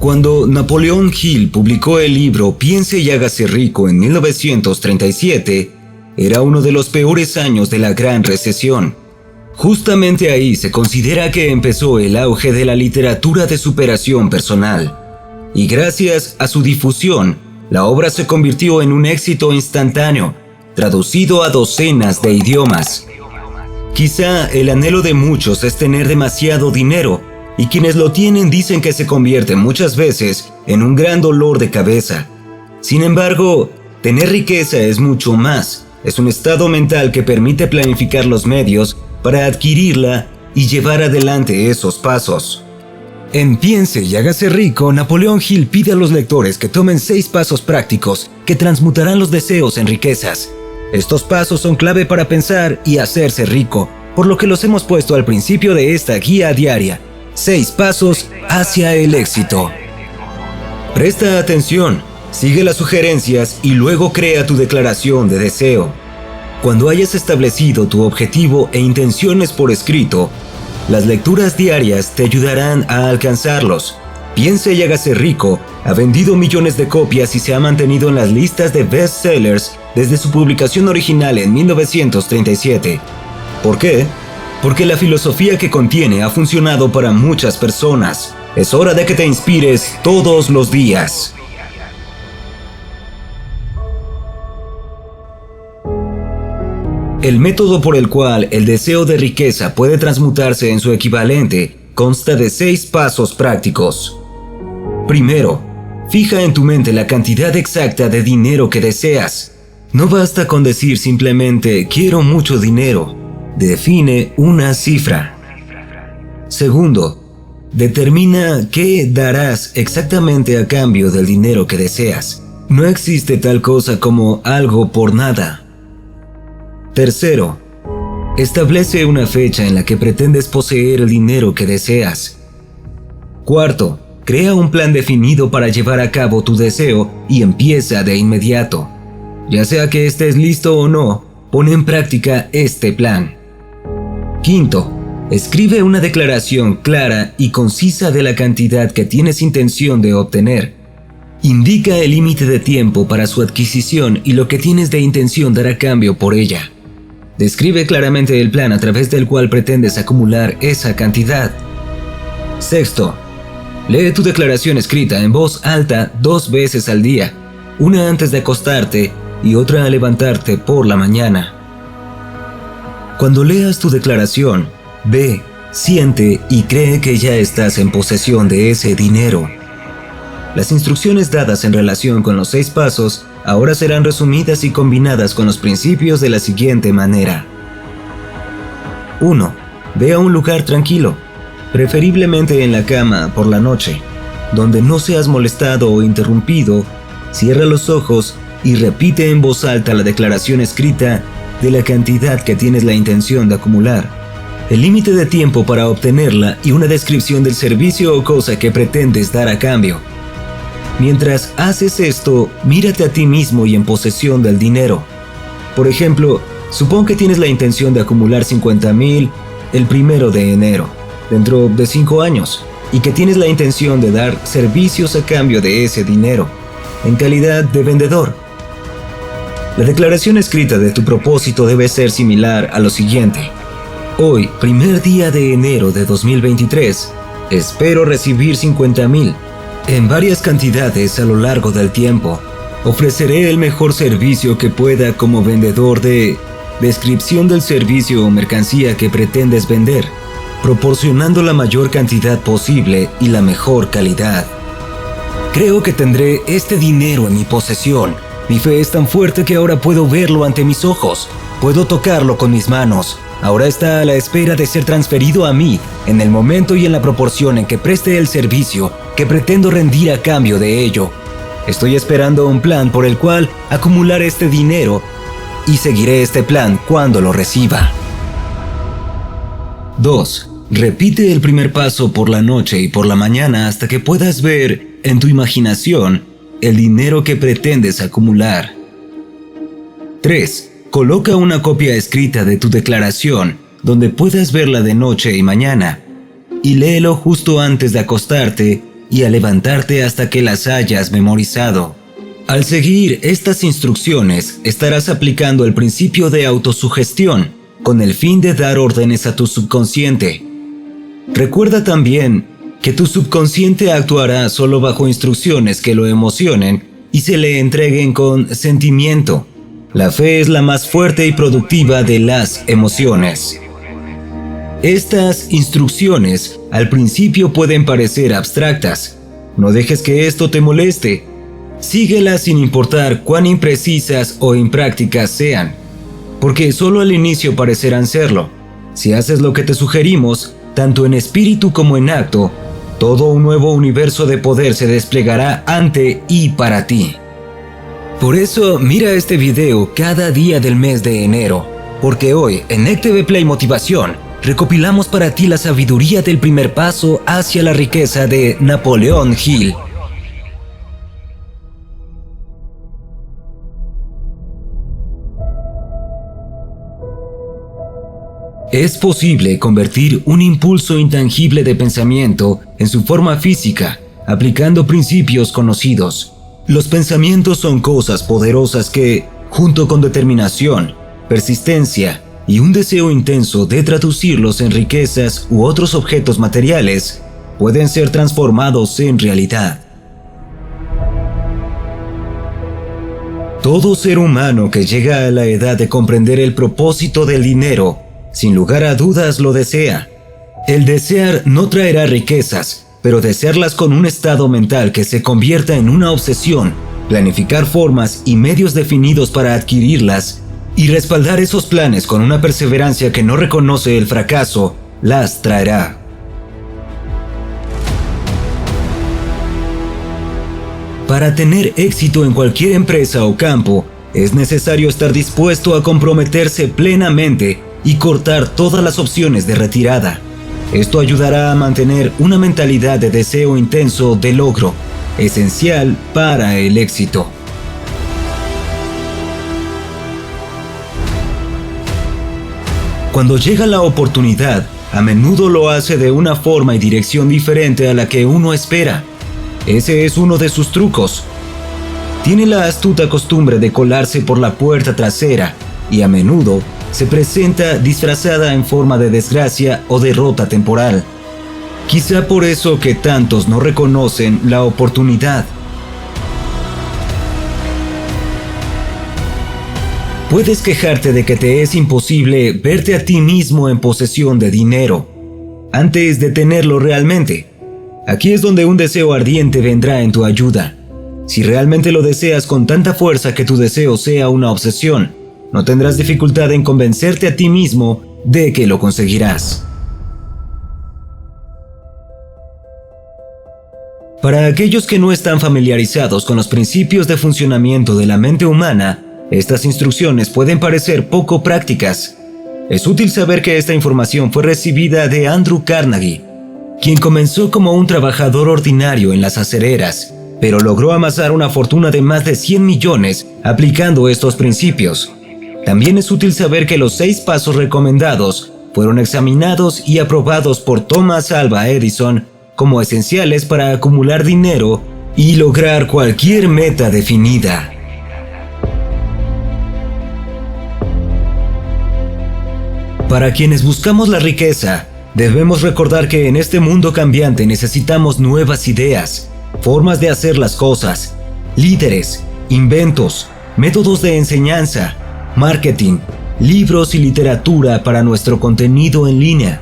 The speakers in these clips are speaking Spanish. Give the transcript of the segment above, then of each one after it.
Cuando Napoleón Hill publicó el libro Piense y hágase rico en 1937, era uno de los peores años de la Gran Recesión. Justamente ahí se considera que empezó el auge de la literatura de superación personal. Y gracias a su difusión, la obra se convirtió en un éxito instantáneo, traducido a docenas de idiomas. Quizá el anhelo de muchos es tener demasiado dinero, y quienes lo tienen dicen que se convierte muchas veces en un gran dolor de cabeza. Sin embargo, tener riqueza es mucho más. Es un estado mental que permite planificar los medios para adquirirla y llevar adelante esos pasos. En Piense y hágase rico, Napoleón Hill pide a los lectores que tomen 6 pasos prácticos que transmutarán los deseos en riquezas. Estos pasos son clave para pensar y hacerse rico, por lo que los hemos puesto al principio de esta guía diaria. 6 pasos hacia el éxito. Presta atención, sigue las sugerencias y luego crea tu declaración de deseo. Cuando hayas establecido tu objetivo e intenciones por escrito, las lecturas diarias te ayudarán a alcanzarlos. Piense y hágase rico ha vendido millones de copias y se ha mantenido en las listas de bestsellers desde su publicación original en 1937. ¿Por qué? Porque la filosofía que contiene ha funcionado para muchas personas. Es hora de que te inspires todos los días. El método por el cual el deseo de riqueza puede transmutarse en su equivalente consta de 6 pasos prácticos. Primero, fija en tu mente la cantidad exacta de dinero que deseas. No basta con decir simplemente quiero mucho dinero. Define una cifra. Segundo, determina qué darás exactamente a cambio del dinero que deseas. No existe tal cosa como algo por nada. Tercero, establece una fecha en la que pretendes poseer el dinero que deseas. Cuarto, crea un plan definido para llevar a cabo tu deseo y empieza de inmediato. Ya sea que estés listo o no, pon en práctica este plan. Quinto, escribe una declaración clara y concisa de la cantidad que tienes intención de obtener. Indica el límite de tiempo para su adquisición y lo que tienes de intención dar a cambio por ella. Describe claramente el plan a través del cual pretendes acumular esa cantidad. Sexto, lee tu declaración escrita en voz alta 2 veces al día, una antes de acostarte y otra al levantarte por la mañana. Cuando leas tu declaración, ve, siente y cree que ya estás en posesión de ese dinero. Las instrucciones dadas en relación con los 6 pasos ahora serán resumidas y combinadas con los principios de la siguiente manera. 1. Ve a un lugar tranquilo, preferiblemente en la cama por la noche, donde no seas molestado o interrumpido. Cierra los ojos y repite en voz alta la declaración escrita de la cantidad que tienes la intención de acumular, el límite de tiempo para obtenerla y una descripción del servicio o cosa que pretendes dar a cambio. Mientras haces esto, mírate a ti mismo y en posesión del dinero. Por ejemplo, supón que tienes la intención de acumular 50,000 el 1 de enero, dentro de 5 años, y que tienes la intención de dar servicios a cambio de ese dinero, en calidad de vendedor. La declaración escrita de tu propósito debe ser similar a lo siguiente. Hoy, 1 día de enero de 2023, espero recibir 50,000 en varias cantidades a lo largo del tiempo. Ofreceré el mejor servicio que pueda como vendedor de... Descripción del servicio o mercancía que pretendes vender, proporcionando la mayor cantidad posible y la mejor calidad. Creo que tendré este dinero en mi posesión. Mi fe es tan fuerte que ahora puedo verlo ante mis ojos. Puedo tocarlo con mis manos. Ahora está a la espera de ser transferido a mí en el momento y en la proporción en que preste el servicio que pretendo rendir a cambio de ello. Estoy esperando un plan por el cual acumular este dinero y seguiré este plan cuando lo reciba. 2. Repite el primer paso por la noche y por la mañana hasta que puedas ver en tu imaginación el dinero que pretendes acumular. 3. Coloca una copia escrita de tu declaración donde puedas verla de noche y mañana y léelo justo antes de acostarte y a levantarte hasta que las hayas memorizado. Al seguir estas instrucciones, estarás aplicando el principio de autosugestión con el fin de dar órdenes a tu subconsciente. Recuerda también que tu subconsciente actuará solo bajo instrucciones que lo emocionen y se le entreguen con sentimiento. La fe es la más fuerte y productiva de las emociones. Estas instrucciones al principio pueden parecer abstractas. No dejes que esto te moleste. Síguelas sin importar cuán imprecisas o imprácticas sean, porque solo al inicio parecerán serlo. Si haces lo que te sugerimos, tanto en espíritu como en acto, todo un nuevo universo de poder se desplegará ante y para ti. Por eso, mira este video cada día del mes de enero, porque hoy en ECTV Play Motivación recopilamos para ti la sabiduría del primer paso hacia la riqueza de Napoleón Hill. Es posible convertir un impulso intangible de pensamiento en su forma física, aplicando principios conocidos. Los pensamientos son cosas poderosas que, junto con determinación, persistencia y un deseo intenso de traducirlos en riquezas u otros objetos materiales, pueden ser transformados en realidad. Todo ser humano que llega a la edad de comprender el propósito del dinero, sin lugar a dudas lo desea. El desear no traerá riquezas, pero desearlas con un estado mental que se convierta en una obsesión, planificar formas y medios definidos para adquirirlas, y respaldar esos planes con una perseverancia que no reconoce el fracaso, las traerá. Para tener éxito en cualquier empresa o campo, es necesario estar dispuesto a comprometerse plenamente y cortar todas las opciones de retirada. Esto ayudará a mantener una mentalidad de deseo intenso de logro, esencial para el éxito. Cuando llega la oportunidad, a menudo lo hace de una forma y dirección diferente a la que uno espera. Ese es uno de sus trucos. Tiene la astuta costumbre de colarse por la puerta trasera y a menudo se presenta disfrazada en forma de desgracia o derrota temporal. Quizá por eso que tantos no reconocen la oportunidad. Puedes quejarte de que te es imposible verte a ti mismo en posesión de dinero, antes de tenerlo realmente. Aquí es donde un deseo ardiente vendrá en tu ayuda. Si realmente lo deseas con tanta fuerza que tu deseo sea una obsesión, no tendrás dificultad en convencerte a ti mismo de que lo conseguirás. Para aquellos que no están familiarizados con los principios de funcionamiento de la mente humana, estas instrucciones pueden parecer poco prácticas. Es útil saber que esta información fue recibida de Andrew Carnegie, quien comenzó como un trabajador ordinario en las acereras, pero logró amasar una fortuna de más de 100 millones aplicando estos principios. También es útil saber que los 6 pasos recomendados fueron examinados y aprobados por Thomas Alva Edison como esenciales para acumular dinero y lograr cualquier meta definida. Para quienes buscamos la riqueza, debemos recordar que en este mundo cambiante necesitamos nuevas ideas, formas de hacer las cosas, líderes, inventos, métodos de enseñanza, marketing, libros y literatura para nuestro contenido en línea.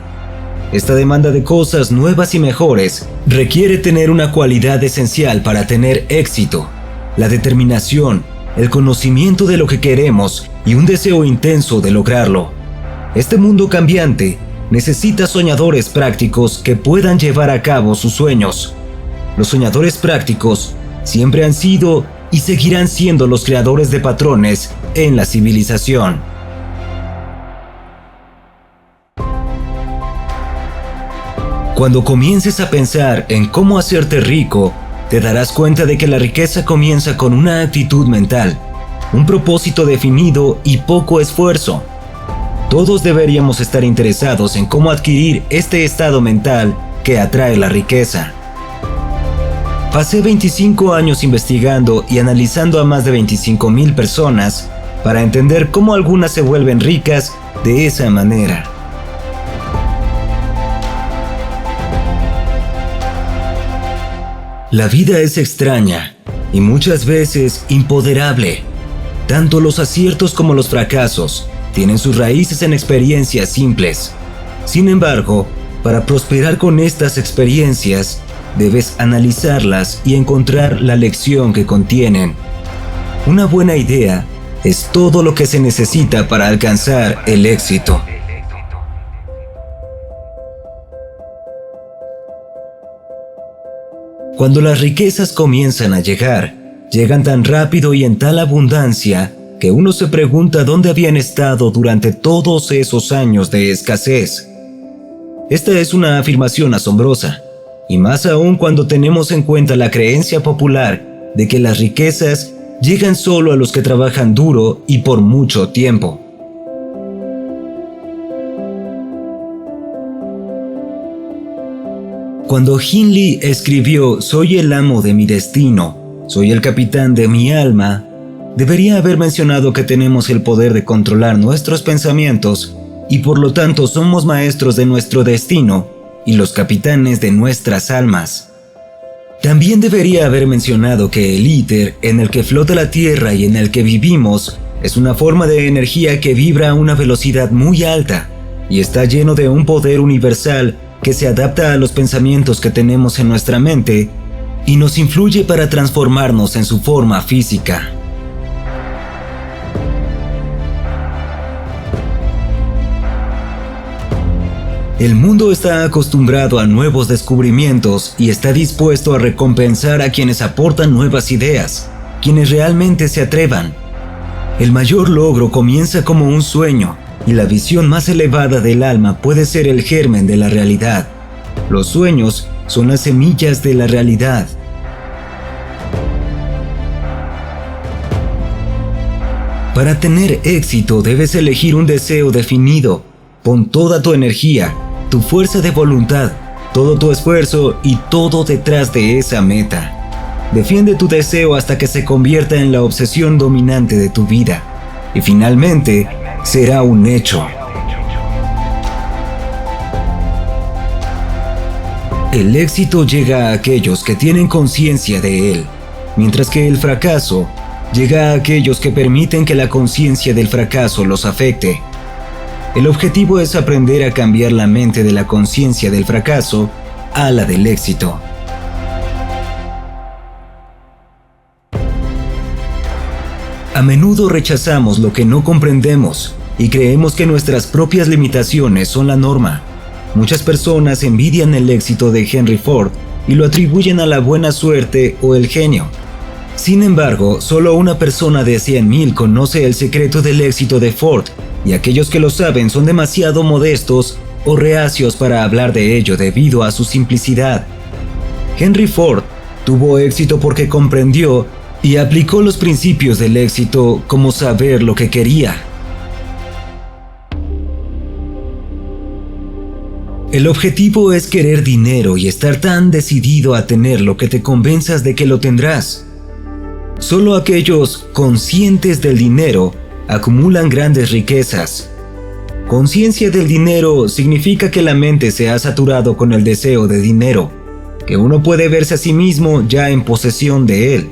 Esta demanda de cosas nuevas y mejores requiere tener una cualidad esencial para tener éxito: la determinación, el conocimiento de lo que queremos y un deseo intenso de lograrlo. Este mundo cambiante necesita soñadores prácticos que puedan llevar a cabo sus sueños. Los soñadores prácticos siempre han sido y seguirán siendo los creadores de patrones en la civilización. Cuando comiences a pensar en cómo hacerte rico, te darás cuenta de que la riqueza comienza con una actitud mental, un propósito definido y poco esfuerzo. Todos deberíamos estar interesados en cómo adquirir este estado mental que atrae la riqueza. Pasé 25 años investigando y analizando a más de 25,000 personas para entender cómo algunas se vuelven ricas de esa manera. La vida es extraña y muchas veces imponderable. Tanto los aciertos como los fracasos tienen sus raíces en experiencias simples. Sin embargo, para prosperar con estas experiencias, debes analizarlas y encontrar la lección que contienen. Una buena idea es todo lo que se necesita para alcanzar el éxito. Cuando las riquezas comienzan a llegar, llegan tan rápido y en tal abundancia que uno se pregunta dónde habían estado durante todos esos años de escasez. Esta es una afirmación asombrosa, y más aún cuando tenemos en cuenta la creencia popular de que las riquezas llegan solo a los que trabajan duro y por mucho tiempo. Cuando Hindley escribió «Soy el amo de mi destino, soy el capitán de mi alma», debería haber mencionado que tenemos el poder de controlar nuestros pensamientos y por lo tanto somos maestros de nuestro destino y los capitanes de nuestras almas. También debería haber mencionado que el éter en el que flota la Tierra y en el que vivimos es una forma de energía que vibra a una velocidad muy alta y está lleno de un poder universal que se adapta a los pensamientos que tenemos en nuestra mente y nos influye para transformarnos en su forma física. El mundo está acostumbrado a nuevos descubrimientos y está dispuesto a recompensar a quienes aportan nuevas ideas, quienes realmente se atrevan. El mayor logro comienza como un sueño y la visión más elevada del alma puede ser el germen de la realidad. Los sueños son las semillas de la realidad. Para tener éxito debes elegir un deseo definido. Pon toda tu energía, tu fuerza de voluntad, todo tu esfuerzo y todo detrás de esa meta. Defiende tu deseo hasta que se convierta en la obsesión dominante de tu vida. Y finalmente, será un hecho. El éxito llega a aquellos que tienen conciencia de él, mientras que el fracaso llega a aquellos que permiten que la conciencia del fracaso los afecte. El objetivo es aprender a cambiar la mente de la conciencia del fracaso a la del éxito. A menudo rechazamos lo que no comprendemos y creemos que nuestras propias limitaciones son la norma. Muchas personas envidian el éxito de Henry Ford y lo atribuyen a la buena suerte o el genio. Sin embargo, solo una persona de 100,000 conoce el secreto del éxito de Ford, y aquellos que lo saben son demasiado modestos o reacios para hablar de ello debido a su simplicidad. Henry Ford tuvo éxito porque comprendió y aplicó los principios del éxito como saber lo que quería. El objetivo es querer dinero y estar tan decidido a tenerlo que te convenzas de que lo tendrás. Solo aquellos conscientes del dinero acumulan grandes riquezas. Conciencia del dinero significa que la mente se ha saturado con el deseo de dinero, que uno puede verse a sí mismo ya en posesión de él.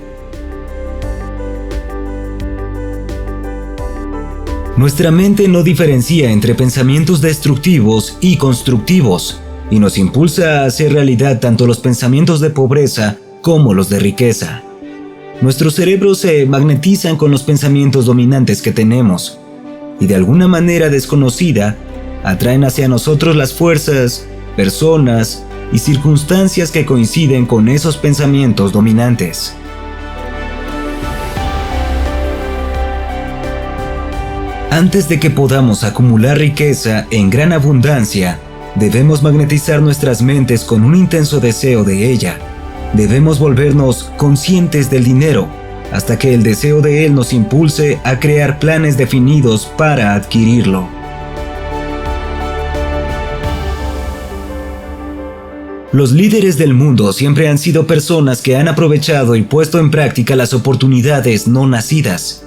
Nuestra mente no diferencia entre pensamientos destructivos y constructivos, y nos impulsa a hacer realidad tanto los pensamientos de pobreza como los de riqueza. Nuestros cerebros se magnetizan con los pensamientos dominantes que tenemos, y de alguna manera desconocida, atraen hacia nosotros las fuerzas, personas y circunstancias que coinciden con esos pensamientos dominantes. Antes de que podamos acumular riqueza en gran abundancia, debemos magnetizar nuestras mentes con un intenso deseo de ella. Debemos volvernos conscientes del dinero, hasta que el deseo de él nos impulse a crear planes definidos para adquirirlo. Los líderes del mundo siempre han sido personas que han aprovechado y puesto en práctica las oportunidades no nacidas,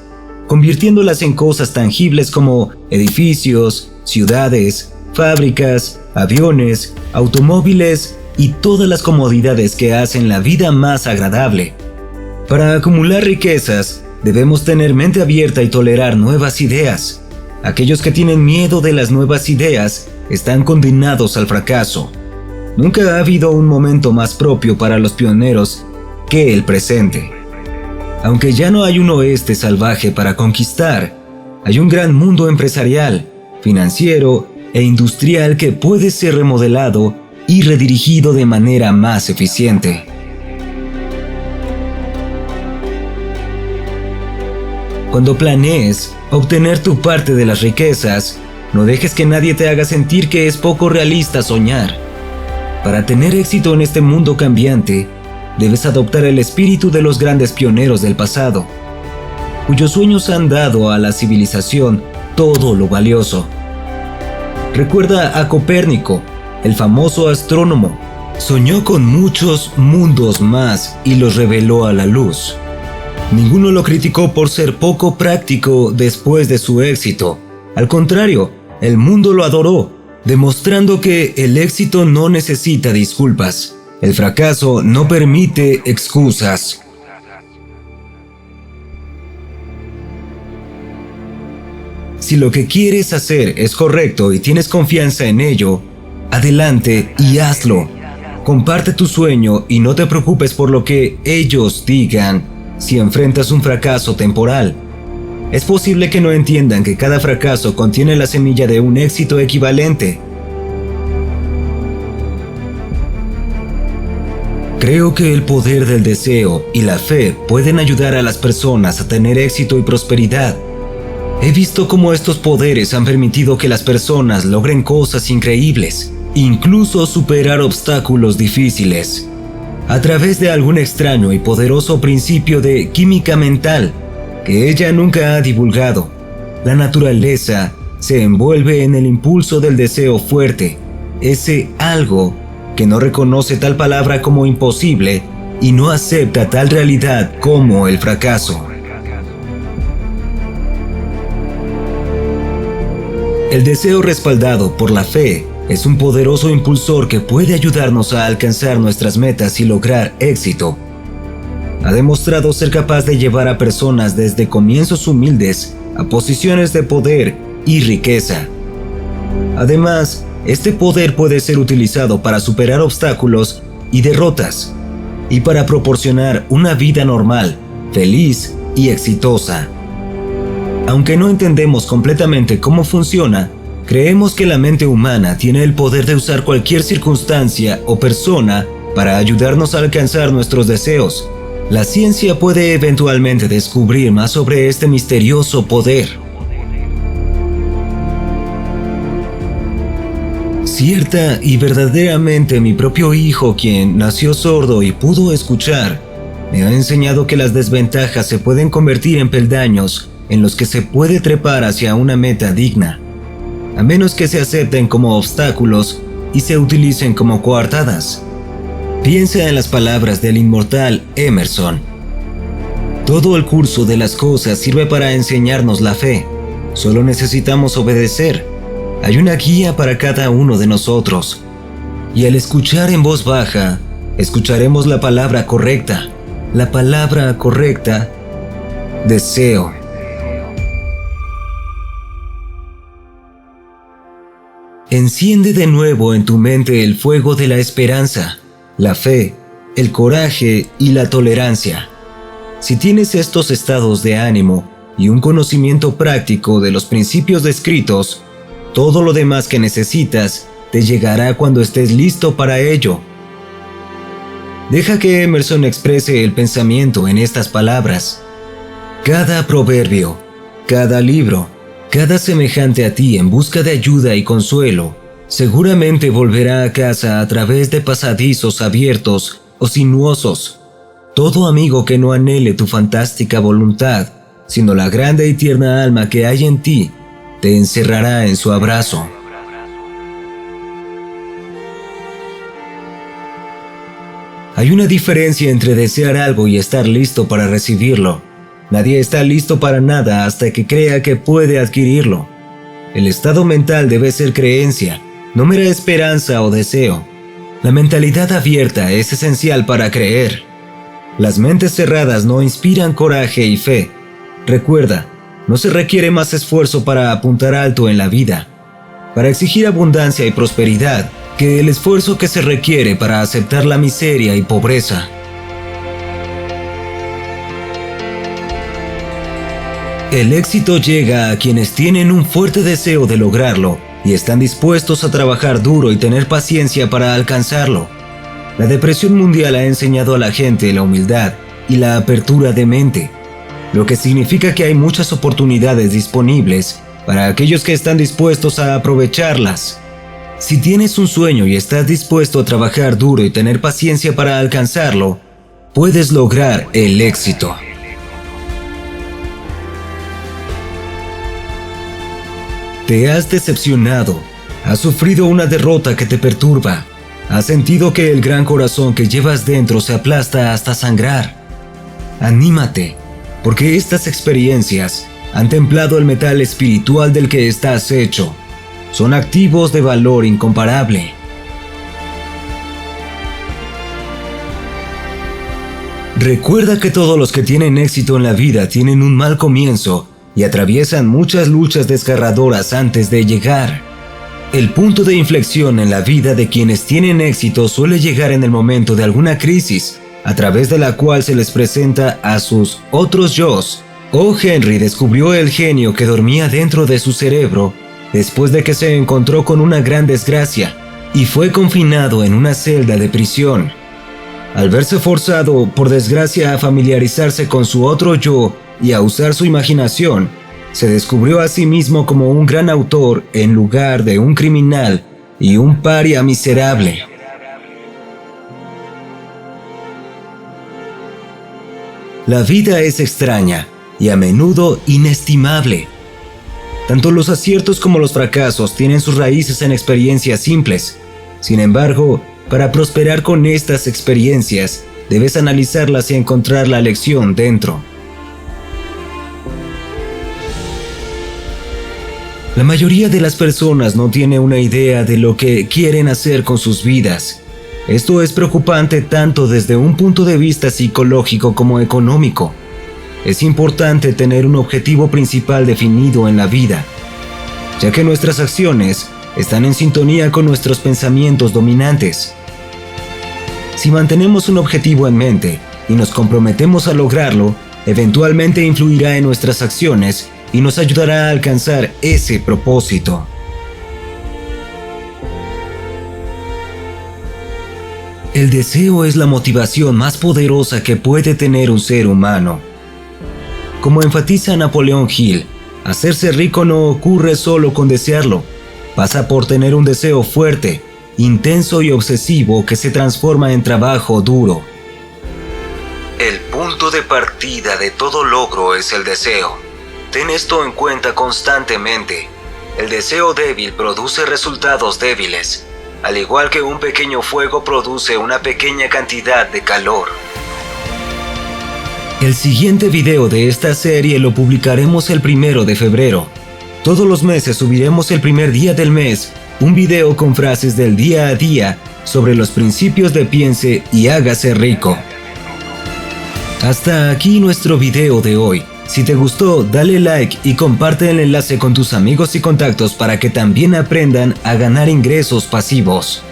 convirtiéndolas en cosas tangibles como edificios, ciudades, fábricas, aviones, automóviles y todas las comodidades que hacen la vida más agradable. Para acumular riquezas, debemos tener mente abierta y tolerar nuevas ideas. Aquellos que tienen miedo de las nuevas ideas están condenados al fracaso. Nunca ha habido un momento más propio para los pioneros que el presente. Aunque ya no hay un oeste salvaje para conquistar, hay un gran mundo empresarial, financiero e industrial que puede ser remodelado y redirigido de manera más eficiente. Cuando planees obtener tu parte de las riquezas, no dejes que nadie te haga sentir que es poco realista soñar. Para tener éxito en este mundo cambiante, debes adoptar el espíritu de los grandes pioneros del pasado, cuyos sueños han dado a la civilización todo lo valioso. Recuerda a Copérnico, el famoso astrónomo. Soñó con muchos mundos más y los reveló a la luz. Ninguno lo criticó por ser poco práctico después de su éxito. Al contrario, el mundo lo adoró, demostrando que el éxito no necesita disculpas. El fracaso no permite excusas. Si lo que quieres hacer es correcto y tienes confianza en ello, adelante y hazlo. Comparte tu sueño y no te preocupes por lo que ellos digan si enfrentas un fracaso temporal. Es posible que no entiendan que cada fracaso contiene la semilla de un éxito equivalente. Creo que el poder del deseo y la fe pueden ayudar a las personas a tener éxito y prosperidad. He visto cómo estos poderes han permitido que las personas logren cosas increíbles, incluso superar obstáculos difíciles, a través de algún extraño y poderoso principio de química mental que ella nunca ha divulgado. La naturaleza se envuelve en el impulso del deseo fuerte, ese algo que no reconoce tal palabra como imposible y no acepta tal realidad como el fracaso. El deseo respaldado por la fe es un poderoso impulsor que puede ayudarnos a alcanzar nuestras metas y lograr éxito. Ha demostrado ser capaz de llevar a personas desde comienzos humildes a posiciones de poder y riqueza. Además, este poder puede ser utilizado para superar obstáculos y derrotas, y para proporcionar una vida normal, feliz y exitosa. Aunque no entendemos completamente cómo funciona, creemos que la mente humana tiene el poder de usar cualquier circunstancia o persona para ayudarnos a alcanzar nuestros deseos. La ciencia puede eventualmente descubrir más sobre este misterioso poder. Cierta y verdaderamente mi propio hijo, quien nació sordo y pudo escuchar, me ha enseñado que las desventajas se pueden convertir en peldaños en los que se puede trepar hacia una meta digna, a menos que se acepten como obstáculos y se utilicen como coartadas. Piensa en las palabras del inmortal Emerson. Todo el curso de las cosas sirve para enseñarnos la fe. Solo necesitamos obedecer. Hay una guía para cada uno de nosotros. Y al escuchar en voz baja, escucharemos la palabra correcta. La palabra correcta, deseo. Enciende de nuevo en tu mente el fuego de la esperanza, la fe, el coraje y la tolerancia. Si tienes estos estados de ánimo y un conocimiento práctico de los principios descritos, todo lo demás que necesitas te llegará cuando estés listo para ello. Deja que Emerson exprese el pensamiento en estas palabras. Cada proverbio, cada libro, cada semejante a ti en busca de ayuda y consuelo, seguramente volverá a casa a través de pasadizos abiertos o sinuosos. Todo amigo que no anhele tu fantástica voluntad, sino la grande y tierna alma que hay en ti, te encerrará en su abrazo. Hay una diferencia entre desear algo y estar listo para recibirlo. Nadie está listo para nada hasta que crea que puede adquirirlo. El estado mental debe ser creencia, no mera esperanza o deseo. La mentalidad abierta es esencial para creer. Las mentes cerradas no inspiran coraje y fe. Recuerda, no se requiere más esfuerzo para apuntar alto en la vida, para exigir abundancia y prosperidad, que el esfuerzo que se requiere para aceptar la miseria y pobreza. El éxito llega a quienes tienen un fuerte deseo de lograrlo y están dispuestos a trabajar duro y tener paciencia para alcanzarlo. La depresión mundial ha enseñado a la gente la humildad y la apertura de mente, lo que significa que hay muchas oportunidades disponibles para aquellos que están dispuestos a aprovecharlas. Si tienes un sueño y estás dispuesto a trabajar duro y tener paciencia para alcanzarlo, puedes lograr el éxito. Te has decepcionado, has sufrido una derrota que te perturba, has sentido que el gran corazón que llevas dentro se aplasta hasta sangrar. Anímate, porque estas experiencias han templado el metal espiritual del que estás hecho. Son activos de valor incomparable. Recuerda que todos los que tienen éxito en la vida tienen un mal comienzo y atraviesan muchas luchas desgarradoras antes de llegar. El punto de inflexión en la vida de quienes tienen éxito suele llegar en el momento de alguna crisis, a través de la cual se les presenta a sus otros yos. O. Henry descubrió el genio que dormía dentro de su cerebro después de que se encontró con una gran desgracia y fue confinado en una celda de prisión. Al verse forzado, por desgracia, a familiarizarse con su otro yo y a usar su imaginación, se descubrió a sí mismo como un gran autor en lugar de un criminal y un paria miserable. La vida es extraña y a menudo inestimable. Tanto los aciertos como los fracasos tienen sus raíces en experiencias simples. Sin embargo, para prosperar con estas experiencias, debes analizarlas y encontrar la lección dentro. La mayoría de las personas no tiene una idea de lo que quieren hacer con sus vidas. Esto es preocupante tanto desde un punto de vista psicológico como económico. Es importante tener un objetivo principal definido en la vida, ya que nuestras acciones están en sintonía con nuestros pensamientos dominantes. Si mantenemos un objetivo en mente y nos comprometemos a lograrlo, eventualmente influirá en nuestras acciones y nos ayudará a alcanzar ese propósito. El deseo es la motivación más poderosa que puede tener un ser humano. Como enfatiza Napoleón Hill, hacerse rico no ocurre solo con desearlo, pasa por tener un deseo fuerte, intenso y obsesivo que se transforma en trabajo duro. El punto de partida de todo logro es el deseo. Ten esto en cuenta constantemente. El deseo débil produce resultados débiles, al igual que un pequeño fuego produce una pequeña cantidad de calor. El siguiente video de esta serie lo publicaremos el 1 de febrero. Todos los meses subiremos el primer día del mes un video con frases del día a día sobre los principios de piense y hágase rico. Hasta aquí nuestro video de hoy. Si te gustó, dale like y comparte el enlace con tus amigos y contactos para que también aprendan a ganar ingresos pasivos.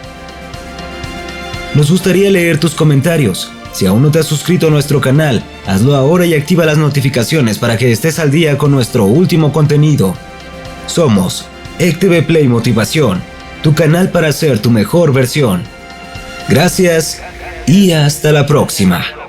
Nos gustaría leer tus comentarios. Si aún no te has suscrito a nuestro canal, hazlo ahora y activa las notificaciones para que estés al día con nuestro último contenido. Somos ECTV Play Motivación, tu canal para ser tu mejor versión. Gracias y hasta la próxima.